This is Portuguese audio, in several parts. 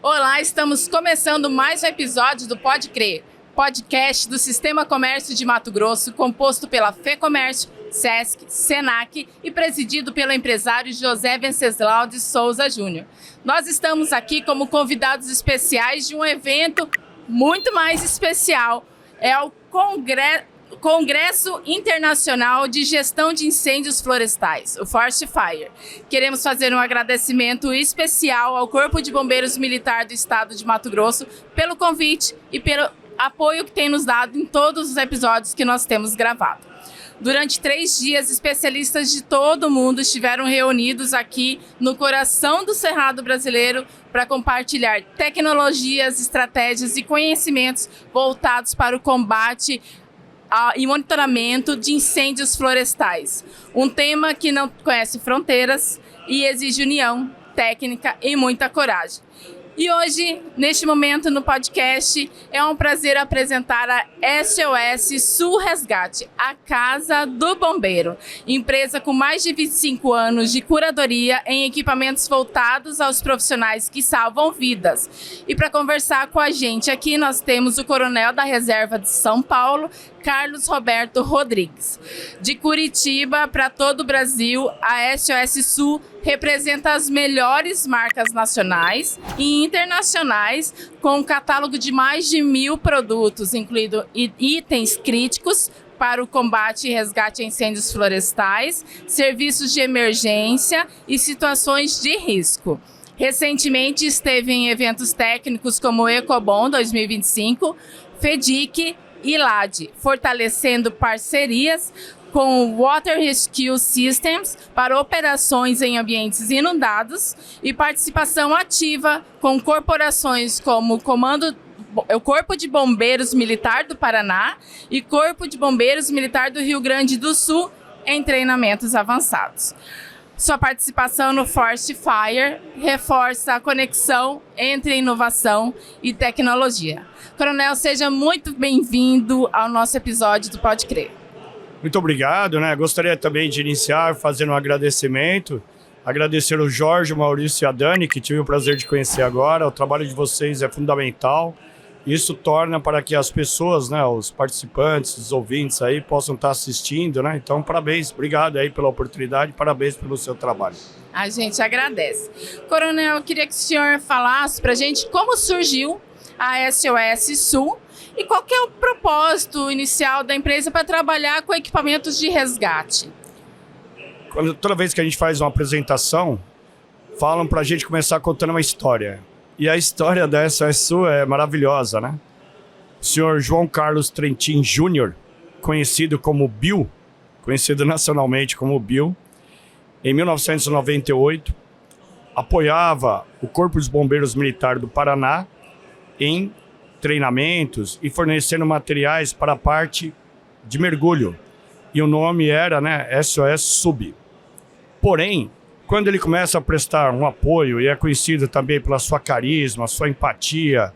Olá, estamos começando mais um episódio do Pode Crer, podcast do Sistema Comércio de Mato Grosso, composto pela FEComércio, SESC, SENAC e presidido pelo empresário José Venceslau de Souza Júnior. Nós estamos aqui como convidados especiais de um evento muito mais especial, é o Congresso Internacional de Gestão de Incêndios Florestais, o Forest Fire. Queremos fazer um agradecimento especial ao Corpo de Bombeiros Militar do Estado de Mato Grosso pelo convite e pelo apoio que tem nos dado em todos os episódios que nós temos gravado. Durante 3 dias, especialistas de todo o mundo estiveram reunidos aqui no coração do Cerrado brasileiro para compartilhar tecnologias, estratégias e conhecimentos voltados para o combate e monitoramento de incêndios florestais. Um tema que não conhece fronteiras e exige união, técnica e muita coragem. E hoje, neste momento no podcast, é um prazer apresentar a SOS Sul Resgate, a Casa do Bombeiro, empresa com mais de 25 anos de curadoria em equipamentos voltados aos profissionais que salvam vidas. E para conversar com a gente aqui, nós temos o Coronel da Reserva de São Paulo, Carlos Roberto Rodrigues. De Curitiba para todo o Brasil, a SOS Sul representa as melhores marcas nacionais e internacionais, com um catálogo de mais de 1.000 produtos, incluindo itens críticos para o combate e resgate a incêndios florestais, serviços de emergência e situações de risco. Recentemente esteve em eventos técnicos como o Ecobom 2025, FEDIC e LAD, fortalecendo parcerias com o Water Rescue Systems para operações em ambientes inundados e participação ativa com corporações como o Corpo de Bombeiros Militar do Paraná e Corpo de Bombeiros Militar do Rio Grande do Sul em treinamentos avançados. Sua participação no Forest Fire reforça a conexão entre inovação e tecnologia. Coronel, seja muito bem-vindo ao nosso episódio do Pode Crer. Muito obrigado, né? Gostaria também de iniciar fazendo um agradecimento. Agradecer o Jorge, o Maurício e a Dani, que tive o prazer de conhecer agora. O trabalho de vocês é fundamental. Isso torna para que as pessoas, né, os participantes, os ouvintes aí possam estar assistindo, né? Então, parabéns, obrigado aí pela oportunidade, parabéns pelo seu trabalho. A gente agradece. Coronel, eu queria que o senhor falasse para a gente como surgiu a SOS Sul e qual que é o propósito inicial da empresa para trabalhar com equipamentos de resgate. Toda vez que a gente faz uma apresentação, falam para a gente começar contando uma história. E a história da SOS Sul é maravilhosa, né? O senhor João Carlos Trentin Júnior, conhecido como Bill, conhecido nacionalmente como Bill, em 1998, apoiava o Corpo dos Bombeiros Militar do Paraná em treinamentos e fornecendo materiais para a parte de mergulho. E o nome era, né, SOS Sub. Porém, quando ele começa a prestar um apoio e é conhecido também pela sua carisma, sua empatia,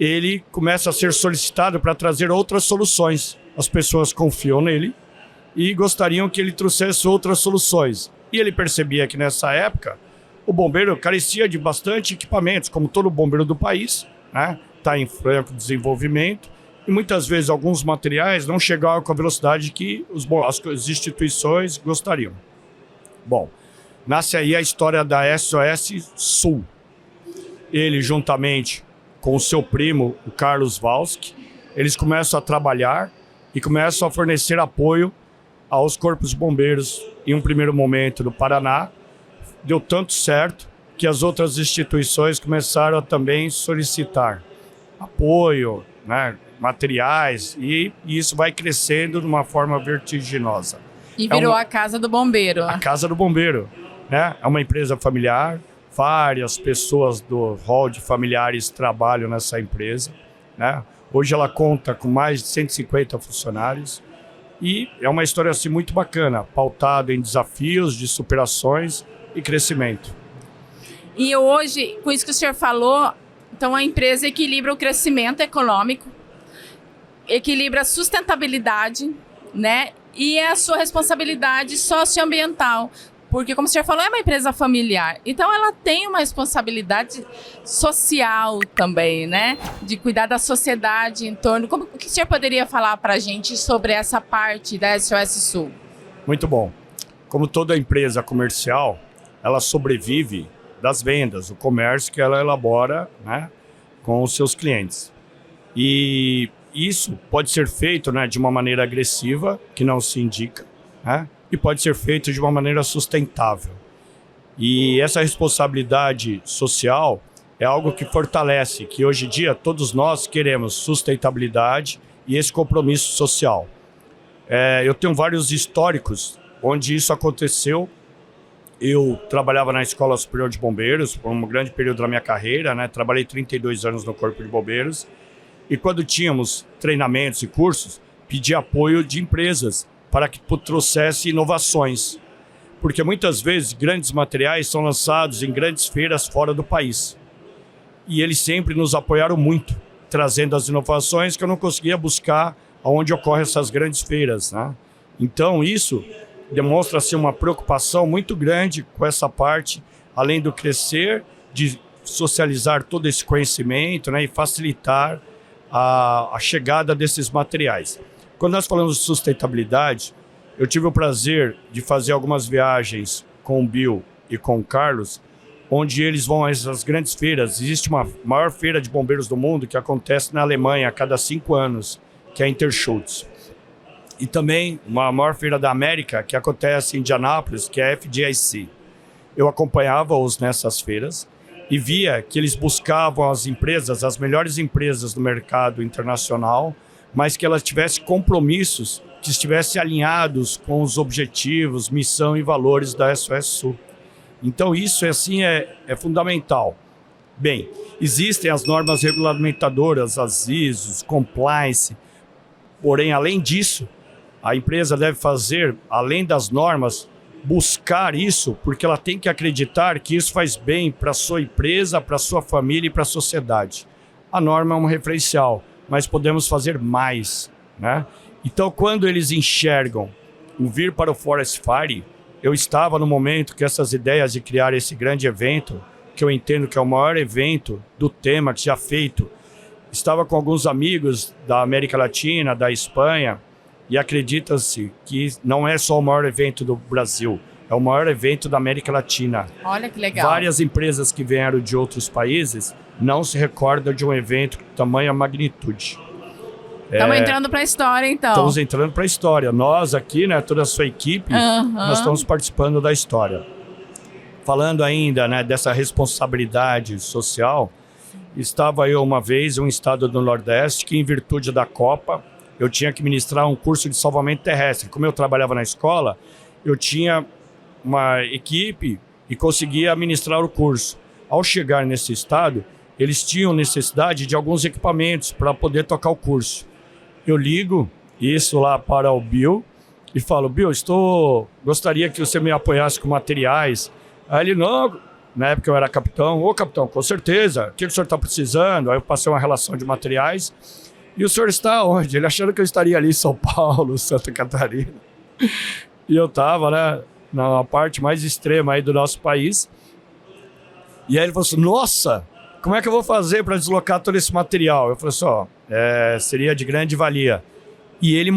ele começa a ser solicitado para trazer outras soluções. As pessoas confiam nele e gostariam que ele trouxesse outras soluções. E ele percebia que nessa época o bombeiro carecia de bastante equipamentos, como todo bombeiro do país, né? Está em franco desenvolvimento e muitas vezes alguns materiais não chegavam com a velocidade que as instituições gostariam. Bom, nasce aí a história da SOS Sul. Ele, juntamente com o seu primo, o Carlos Valsky, eles começam a trabalhar e começam a fornecer apoio aos corpos de bombeiros em um primeiro momento do Paraná. Deu tanto certo que as outras instituições começaram a também solicitar apoio, né, materiais, e isso vai crescendo de uma forma vertiginosa. E virou a Casa do Bombeiro. A Casa do Bombeiro, né? É uma empresa familiar, várias pessoas do hall de familiares trabalham nessa empresa, né? Hoje ela conta com mais de 150 funcionários e é uma história assim, muito bacana, pautada em desafios de superações e crescimento. E hoje, com isso que o senhor falou, então a empresa equilibra o crescimento econômico, equilibra a sustentabilidade, né? e a sua responsabilidade socioambiental. Porque, como o senhor falou, é uma empresa familiar. Então, ela tem uma responsabilidade social também, né? De cuidar da sociedade em torno. O que o senhor poderia falar para a gente sobre essa parte da SOS Sul? Muito bom. Como toda empresa comercial, ela sobrevive das vendas, o comércio que ela elabora, né, com os seus clientes. E isso pode ser feito, né, de uma maneira agressiva, que não se indica, né? E pode ser feito de uma maneira sustentável. E essa responsabilidade social é algo que fortalece, que hoje em dia todos nós queremos sustentabilidade e esse compromisso social. Eu tenho vários históricos onde isso aconteceu. Eu trabalhava na Escola Superior de Bombeiros por um grande período da minha carreira, né? Trabalhei 32 anos no Corpo de Bombeiros. E quando tínhamos treinamentos e cursos, pedi apoio de empresas para que trouxesse inovações. Porque muitas vezes grandes materiais são lançados em grandes feiras fora do país. E eles sempre nos apoiaram muito, trazendo as inovações que eu não conseguia buscar onde ocorrem essas grandes feiras, né? Então isso demonstra-se uma preocupação muito grande com essa parte, além do crescer, de socializar todo esse conhecimento, né, e facilitar a chegada desses materiais. Quando nós falamos de sustentabilidade, eu tive o prazer de fazer algumas viagens com o Bill e com o Carlos, onde eles vão a essas grandes feiras. Existe uma maior feira de bombeiros do mundo que acontece na Alemanha a cada 5 anos, que é a Interschutz. E também uma maior feira da América que acontece em Indianápolis, que é a FDIC. Eu acompanhava-os nessas feiras e via que eles buscavam as empresas, as melhores empresas do mercado internacional, mas que elas tivessem compromissos que estivessem alinhados com os objetivos, missão e valores da SOS Sul. Então isso é fundamental. Bem, existem as normas regulamentadoras, as ISOs, compliance, porém, além disso, a empresa deve fazer, além das normas, buscar isso, porque ela tem que acreditar que isso faz bem para a sua empresa, para a sua família e para a sociedade. A norma é um referencial, mas podemos fazer mais, né? Então, quando eles enxergam o vir para o Forest Fire, eu estava no momento que essas ideias de criar esse grande evento, que eu entendo que é o maior evento do tema que já feito, estava com alguns amigos da América Latina, da Espanha, e acredita-se que não é só o maior evento do Brasil, é o maior evento da América Latina. Olha que legal. Várias empresas que vieram de outros países não se recordam de um evento de tamanha magnitude. Estamos entrando para a história, então. Estamos entrando para a história. Nós aqui, né, toda a sua equipe, nós estamos participando da história. Falando ainda, né, dessa responsabilidade social, estava eu uma vez em um estado do Nordeste que, em virtude da Copa, eu tinha que ministrar um curso de salvamento terrestre. Como eu trabalhava na escola, eu tinha uma equipe e conseguia ministrar o curso. Ao chegar nesse estado, eles tinham necessidade de alguns equipamentos para poder tocar o curso. Eu ligo isso lá para o Bill e falo: Bill, gostaria que você me apoiasse com materiais. Aí ele: não, na época eu era capitão. Ô capitão, com certeza, o que o senhor está precisando? Aí eu passei uma relação de materiais. E o senhor está onde? Ele achando que eu estaria ali em São Paulo, Santa Catarina. E eu estava, né, na parte mais extrema aí do nosso país. E aí ele falou assim: nossa, como é que eu vou fazer para deslocar todo esse material? Eu falei assim: seria de grande valia. E ele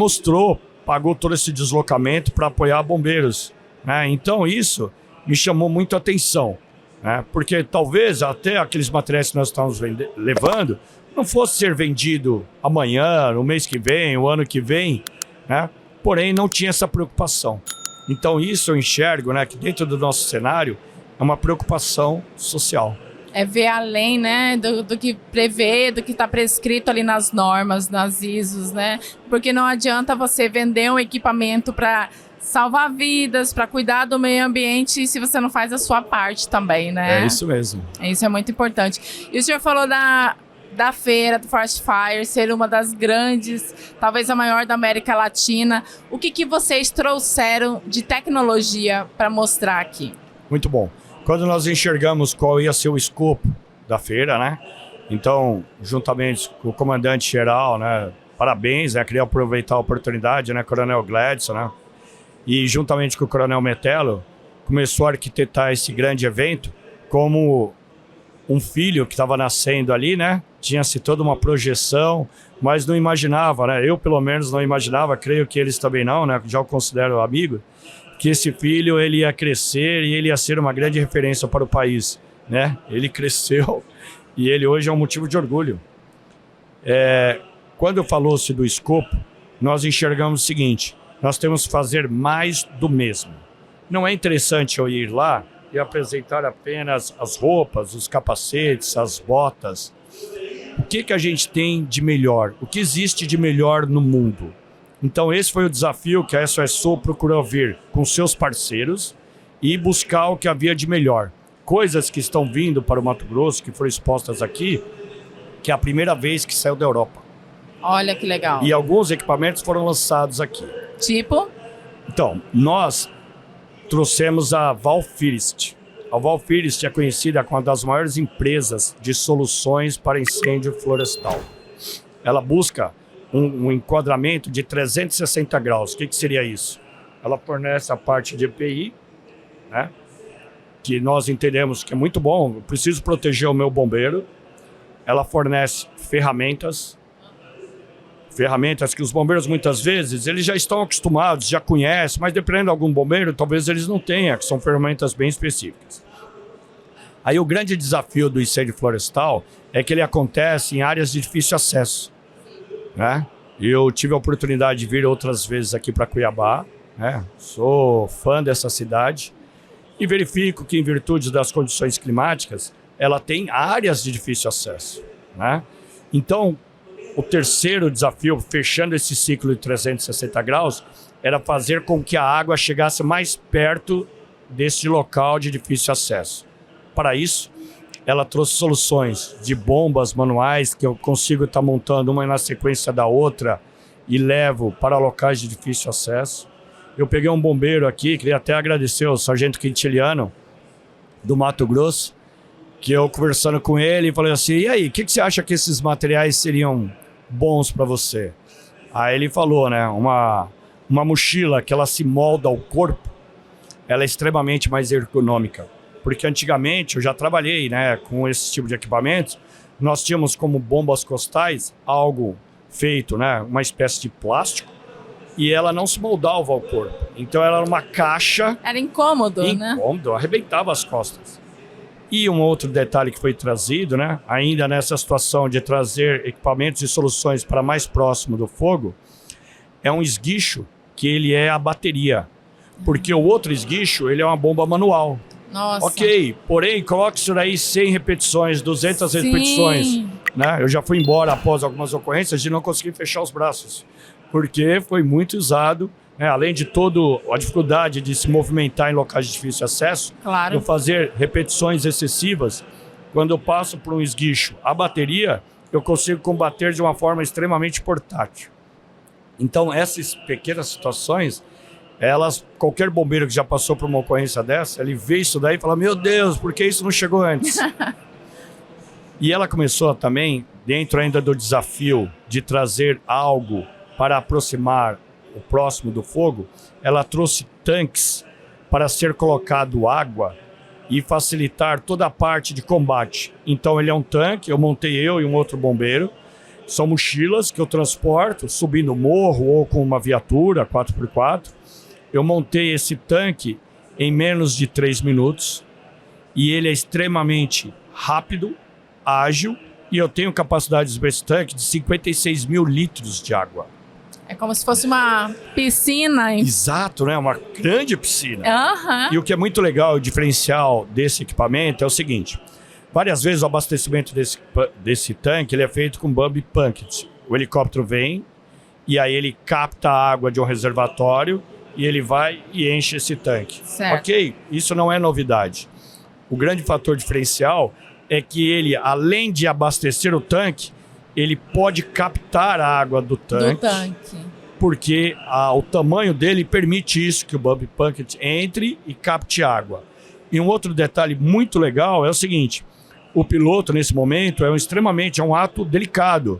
pagou todo esse deslocamento para apoiar bombeiros, né? Então isso me chamou muito a atenção, né? Porque talvez até aqueles materiais que nós estamos levando não fosse ser vendido amanhã, no mês que vem, o ano que vem, né? Porém, não tinha essa preocupação. Então, isso eu enxergo, né, que dentro do nosso cenário é uma preocupação social. É ver além, né, do que prevê, do que está prescrito ali nas normas, nas ISOs, né? Porque não adianta você vender um equipamento para salvar vidas, para cuidar do meio ambiente, se você não faz a sua parte também, né? É isso mesmo. Isso é muito importante. E o senhor falou da feira, do Forest Fire, ser uma das grandes, talvez a maior da América Latina. O que vocês trouxeram de tecnologia para mostrar aqui? Muito bom. Quando nós enxergamos qual ia ser o escopo da feira, né? Então, juntamente com o comandante-geral, né, parabéns, né? Queria aproveitar a oportunidade, né? Coronel Gladson, né? E juntamente com o Coronel Metelo, começou a arquitetar esse grande evento como um filho que estava nascendo ali, né? Tinha-se toda uma projeção, mas não imaginava, né? Eu, pelo menos, não imaginava, creio que eles também não, né? Já o considero amigo, que esse filho ele ia crescer e ele ia ser uma grande referência para o país, né? Ele cresceu e ele hoje é um motivo de orgulho. Quando falou-se do escopo, nós enxergamos o seguinte: nós temos que fazer mais do mesmo. Não é interessante eu ir lá e apresentar apenas as roupas, os capacetes, as botas. O que a gente tem de melhor? O que existe de melhor no mundo? Então esse foi o desafio que a SOS Sul procurou ver com seus parceiros e buscar o que havia de melhor. Coisas que estão vindo para o Mato Grosso, que foram expostas aqui, que é a primeira vez que saiu da Europa. Olha que legal. E alguns equipamentos foram lançados aqui. Tipo? Então, nós trouxemos a Valfirst. A Valfirst é conhecida como uma das maiores empresas de soluções para incêndio florestal. Ela busca um enquadramento de 360 graus. O que seria isso? Ela fornece a parte de EPI, né? Que nós entendemos que é muito bom, eu preciso proteger o meu bombeiro. Ela fornece ferramentas que os bombeiros muitas vezes eles já estão acostumados, já conhecem, mas dependendo de algum bombeiro, talvez eles não tenham, que são ferramentas bem específicas. Aí o grande desafio do incêndio florestal é que ele acontece em áreas de difícil acesso, né? Eu tive a oportunidade de vir outras vezes aqui para Cuiabá, né? Sou fã dessa cidade e verifico que, em virtude das condições climáticas, ela tem áreas de difícil acesso, né? Então, o terceiro desafio, fechando esse ciclo de 360 graus, era fazer com que a água chegasse mais perto desse local de difícil acesso. Para isso, ela trouxe soluções de bombas manuais que eu consigo estar montando uma na sequência da outra e levo para locais de difícil acesso. Eu peguei um bombeiro aqui, queria até agradecer ao Sargento Quintiliano, do Mato Grosso, que eu conversando com ele, falei assim, e aí, o que você acha que esses materiais seriam bons para você? Aí ele falou, né, uma mochila que ela se molda ao corpo, ela é extremamente mais ergonômica. Porque antigamente eu já trabalhei, né, com esse tipo de equipamentos, nós tínhamos como bombas costais algo feito, né, uma espécie de plástico, e ela não se moldava ao corpo. Então ela era uma caixa... Era incômodo, né? Incômodo, arrebentava as costas. E um outro detalhe que foi trazido, né, ainda nessa situação de trazer equipamentos e soluções para mais próximo do fogo, é um esguicho que ele é a bateria. Porque o outro esguicho, ele é uma bomba manual. Nossa. Ok, porém, coloque isso daí 100 repetições, 200 repetições. Né? Eu já fui embora após algumas ocorrências de não conseguir fechar os braços. Porque foi muito usado, né? Além de toda a dificuldade de se movimentar em locais de difícil acesso, claro. Eu fazer repetições excessivas, quando eu passo por um esguicho a bateria, eu consigo combater de uma forma extremamente portátil. Então, essas pequenas situações, qualquer bombeiro que já passou por uma ocorrência dessa, ele vê isso daí e fala, meu Deus, por que isso não chegou antes? E ela começou também, dentro ainda do desafio de trazer algo para aproximar o próximo do fogo, ela trouxe tanques para ser colocado água e facilitar toda a parte de combate. Então ele é um tanque, eu montei eu e um outro bombeiro, são mochilas que eu transporto, subindo morro ou com uma viatura 4x4. Eu montei esse tanque em menos de 3 minutos e ele é extremamente rápido, ágil e eu tenho capacidade de subir esse tanque de 56 mil litros de água. É como se fosse uma piscina. Exato, né? Uma grande piscina. Uhum. E o que é muito legal, o diferencial desse equipamento é o seguinte. Várias vezes o abastecimento desse tanque ele é feito com Bump Bucket. O helicóptero vem e aí ele capta a água de um reservatório e ele vai e enche esse tanque. Certo. Ok, isso não é novidade. O grande fator diferencial é que ele, além de abastecer o tanque, ele pode captar a água do tanque. Porque o tamanho dele permite isso, que o Bump Bucket entre e capte água. E um outro detalhe muito legal é o seguinte, o piloto nesse momento é um ato delicado,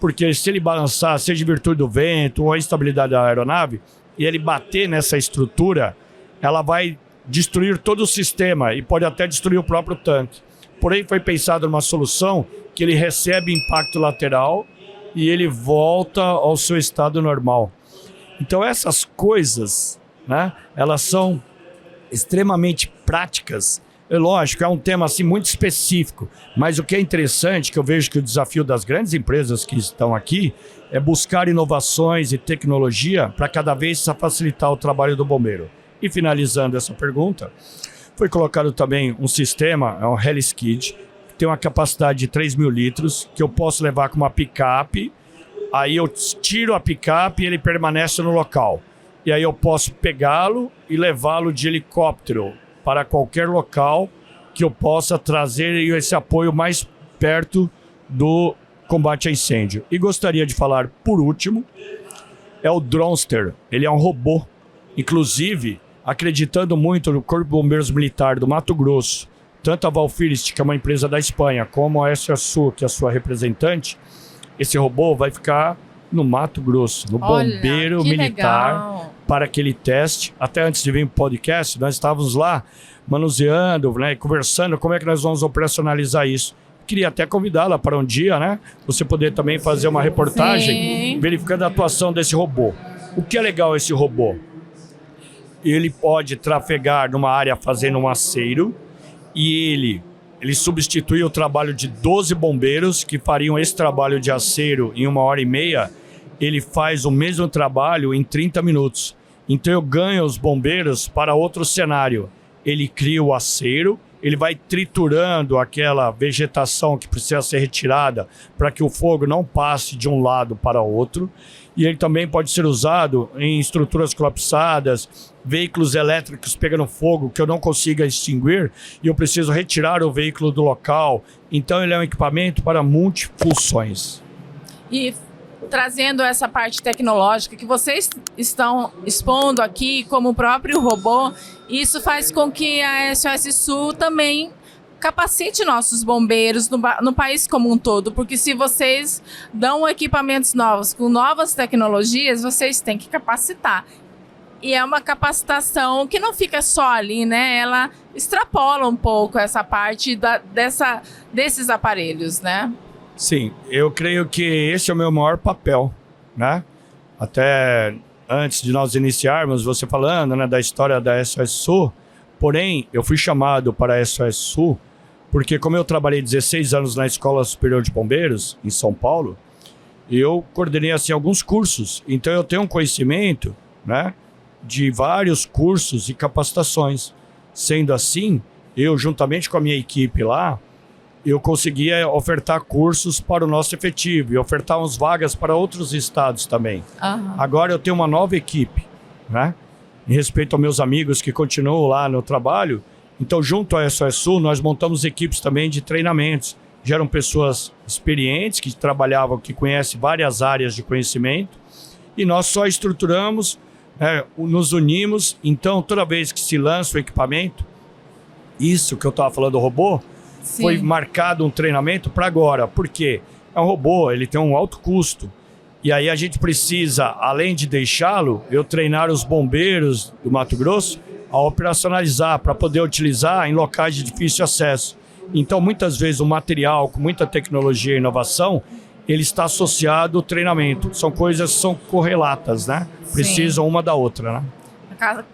porque se ele balançar, seja em virtude do vento ou a instabilidade da aeronave, e ele bater nessa estrutura, ela vai destruir todo o sistema e pode até destruir o próprio tanque. Porém, foi pensado numa solução que ele recebe impacto lateral e ele volta ao seu estado normal. Então essas coisas, né, elas são extremamente práticas. É lógico, é um tema assim, muito específico, mas o que é interessante, que eu vejo que o desafio das grandes empresas que estão aqui é buscar inovações e tecnologia para cada vez facilitar o trabalho do bombeiro. E finalizando essa pergunta, foi colocado também um sistema, é um Heliskid, que tem uma capacidade de 3.000 litros, que eu posso levar com uma picape, aí eu tiro a picape e ele permanece no local. E aí eu posso pegá-lo e levá-lo de helicóptero para qualquer local que eu possa trazer esse apoio mais perto do combate a incêndio. E gostaria de falar, por último, é o Dronester. Ele é um robô, inclusive acreditando muito no Corpo de Bombeiros Militar do Mato Grosso, tanto a Valfirist, que é uma empresa da Espanha, como a SSU, que é a sua representante. Esse robô vai ficar no Mato Grosso, no Bombeiro Militar, legal, para aquele teste. Até antes de vir para o podcast, nós estávamos lá manuseando, né, conversando como é que nós vamos operacionalizar isso. Queria até convidá-la para um dia, né, você poder também fazer uma reportagem verificando a atuação desse robô. O que é legal esse robô? Ele pode trafegar numa área fazendo um aceiro e ele substitui o trabalho de 12 bombeiros que fariam esse trabalho de aceiro em 1h30. Ele faz o mesmo trabalho em 30 minutos. Então eu ganho os bombeiros para outro cenário. Ele cria o aceiro, ele vai triturando aquela vegetação que precisa ser retirada para que o fogo não passe de um lado para o outro. E ele também pode ser usado em estruturas colapsadas, veículos elétricos pegando fogo que eu não consiga extinguir e eu preciso retirar o veículo do local. Então ele é um equipamento para multifunções. E trazendo essa parte tecnológica que vocês estão expondo aqui, como o próprio robô, isso faz com que a SOS Sul também capacite nossos bombeiros no país como um todo, porque se vocês dão equipamentos novos, com novas tecnologias, vocês têm que capacitar. E é uma capacitação que não fica só ali, né? Ela extrapola um pouco essa parte desses aparelhos, né? Sim, eu creio que esse é o meu maior papel, né? Até antes de nós iniciarmos, você falando, né, da história da SOS Sul, porém, eu fui chamado para a SOS Sul porque como eu trabalhei 16 anos na Escola Superior de Bombeiros, em São Paulo, eu coordenei assim, alguns cursos. Então eu tenho um conhecimento, né, de vários cursos e capacitações. Sendo assim, eu juntamente com a minha equipe lá, eu conseguia ofertar cursos para o nosso efetivo e ofertar umas vagas para outros estados também. Uhum. Agora eu tenho uma nova equipe, né? Em respeito aos meus amigos que continuam lá no trabalho. Então, junto à SOS Sul, nós montamos equipes também de treinamentos. Geram pessoas experientes que trabalhavam, que conhecem várias áreas de conhecimento. E nós só estruturamos, nos unimos. Então, toda vez que se lança o equipamento, isso que eu estava falando do robô, sim, foi marcado um treinamento para agora. Por quê? É um robô, ele tem um alto custo. E aí a gente precisa, além de deixá-lo, eu treinar os bombeiros do Mato Grosso a operacionalizar para poder utilizar em locais de difícil acesso. Então, muitas vezes, o material com muita tecnologia e inovação, ele está associado ao treinamento. São coisas que são correlatas, né? Precisam uma da outra, né?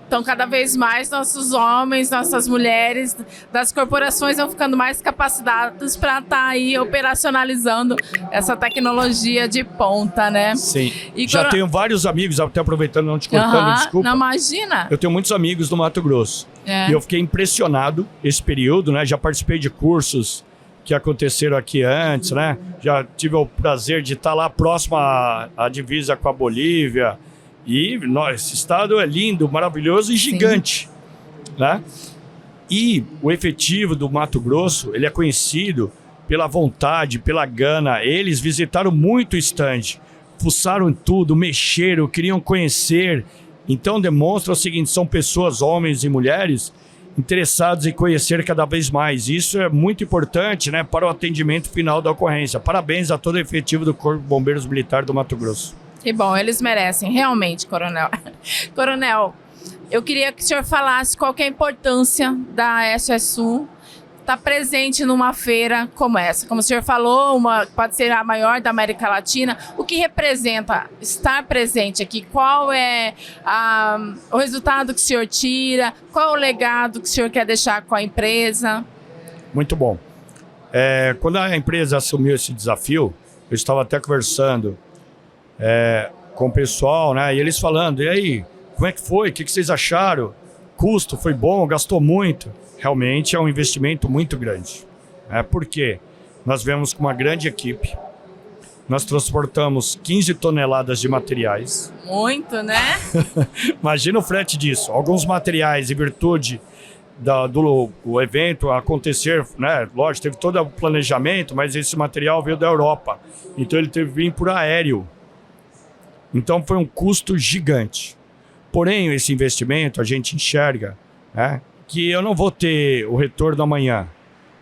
Então, cada vez mais nossos homens, nossas mulheres das corporações vão ficando mais capacitados para estar aí operacionalizando essa tecnologia de ponta, né? Sim. E já tenho vários amigos, até aproveitando, não te cortando, desculpa. Não, imagina. Eu tenho muitos amigos do Mato Grosso. E eu fiquei impressionado esse período, né? Já participei de cursos que aconteceram aqui antes, né? Já tive o prazer de estar lá próximo à divisa com a Bolívia. E esse estado é lindo, maravilhoso e gigante, né? E o efetivo do Mato Grosso, ele é conhecido pela vontade, pela gana. Eles visitaram muito o stand, fuçaram tudo, mexeram, queriam conhecer. Então demonstra o seguinte, são pessoas, homens e mulheres, interessados em conhecer cada vez mais. Isso é muito importante, né, para o atendimento final da ocorrência. Parabéns a todo o efetivo do Corpo de Bombeiros Militar do Mato Grosso. Que bom, eles merecem, realmente, Coronel. Coronel, eu queria que o senhor falasse qual que é a importância da SOS estar presente numa feira como essa. Como o senhor falou, pode ser a maior da América Latina. O que representa estar presente aqui? Qual é o resultado que o senhor tira? Qual é o legado que o senhor quer deixar com a empresa? Muito bom. Quando a empresa assumiu esse desafio, eu estava até conversando com o pessoal, né? E eles falando, e aí, como é que foi? O que vocês acharam? Custo foi bom? Gastou muito? Realmente é um investimento muito grande. Por quê? Nós viemos com uma grande equipe, nós transportamos 15 toneladas de materiais. Muito, né? Imagina o frete disso. Alguns materiais, em virtude do evento acontecer, né? Lógico, teve todo o planejamento, mas esse material veio da Europa. Então ele teve que vir por aéreo. Então foi um custo gigante. Porém, esse investimento a gente enxerga, né, que eu não vou ter o retorno amanhã.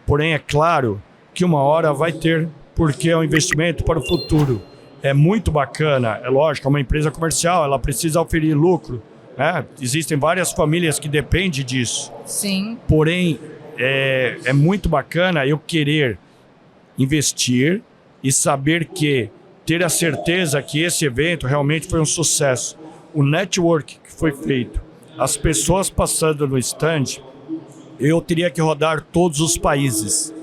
Porém, é claro que uma hora vai ter, porque é um investimento para o futuro. É muito bacana, é lógico, é uma empresa comercial, ela precisa oferir lucro, né? Existem várias famílias que dependem disso. Sim. Porém, é muito bacana eu querer investir e saber que, ter a certeza que esse evento realmente foi um sucesso. O network que foi feito, as pessoas passando no stand, eu teria que rodar todos os países,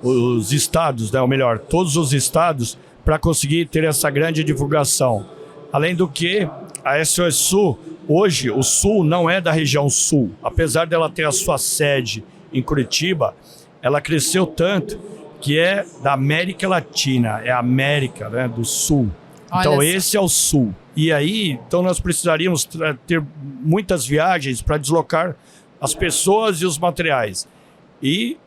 os estados, né, ou melhor, todos os estados, para conseguir ter essa grande divulgação. Além do que, a SOS Sul, hoje, o Sul não é da região Sul. Apesar dela ter a sua sede em Curitiba, ela cresceu tanto que é da América Latina, é a América, né, do Sul. Então esse é o Sul. E aí, então nós precisaríamos ter muitas viagens para deslocar as pessoas e os materiais. E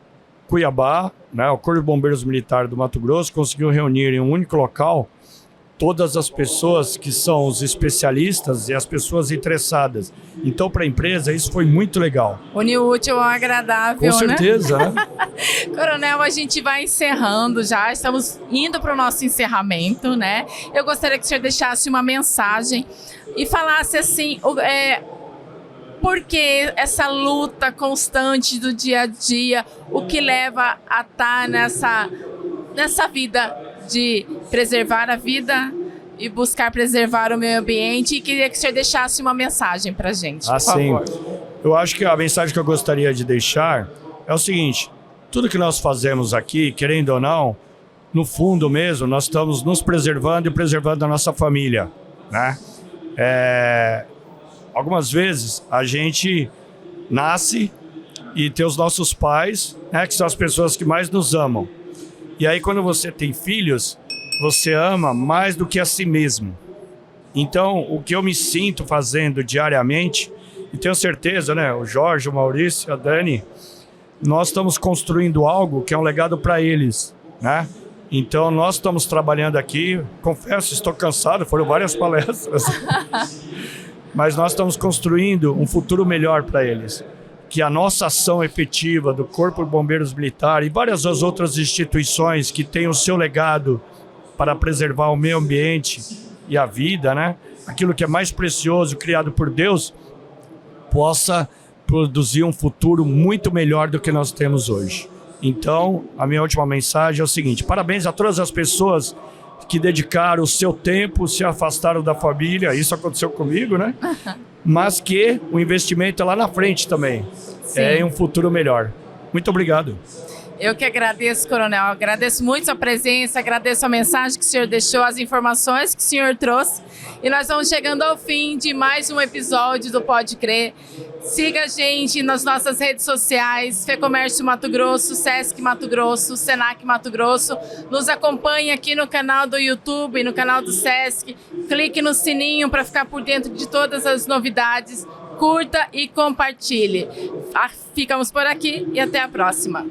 Cuiabá, né, o Corpo de Bombeiros Militar do Mato Grosso conseguiu reunir em um único local todas as pessoas que são os especialistas e as pessoas interessadas. Então, para a empresa, isso foi muito legal. Unir o útil ao agradável, com certeza, né? Coronel, a gente vai encerrando já, estamos indo para o nosso encerramento, né? Eu gostaria que o senhor deixasse uma mensagem e falasse assim, por que essa luta constante do dia a dia, o que leva a estar nessa vida de preservar a vida e buscar preservar o meio ambiente, e queria que o senhor deixasse uma mensagem para a gente, por favor. Eu acho que a mensagem que eu gostaria de deixar é o seguinte: tudo que nós fazemos aqui, querendo ou não, no fundo mesmo, nós estamos nos preservando e preservando a nossa família, né? Algumas vezes a gente nasce e tem os nossos pais, né, que são as pessoas que mais nos amam. E aí, quando você tem filhos, você ama mais do que a si mesmo. Então, o que eu me sinto fazendo diariamente, e tenho certeza, né, o Jorge, o Maurício, a Dani, nós estamos construindo algo que é um legado para eles, né? Então, nós estamos trabalhando aqui, confesso, estou cansado, foram várias palestras, mas nós estamos construindo um futuro melhor para eles. Que a nossa ação efetiva do Corpo de Bombeiros Militar e várias outras instituições que têm o seu legado para preservar o meio ambiente e a vida, né? Aquilo que é mais precioso, criado por Deus, possa produzir um futuro muito melhor do que nós temos hoje. Então, a minha última mensagem é o seguinte: parabéns a todas as pessoas que dedicaram o seu tempo, se afastaram da família, isso aconteceu comigo, né? Mas que o investimento é lá na frente também. Sim. É em um futuro melhor. Muito obrigado. Eu que agradeço, Coronel. Agradeço muito a presença, agradeço a mensagem que o senhor deixou, as informações que o senhor trouxe. E nós vamos chegando ao fim de mais um episódio do Pode Crer. Siga a gente nas nossas redes sociais, FEComércio Mato Grosso, Sesc Mato Grosso, Senac Mato Grosso. Nos acompanhe aqui no canal do YouTube, no canal do Sesc. Clique no sininho para ficar por dentro de todas as novidades. Curta e compartilhe. Ficamos por aqui e até a próxima.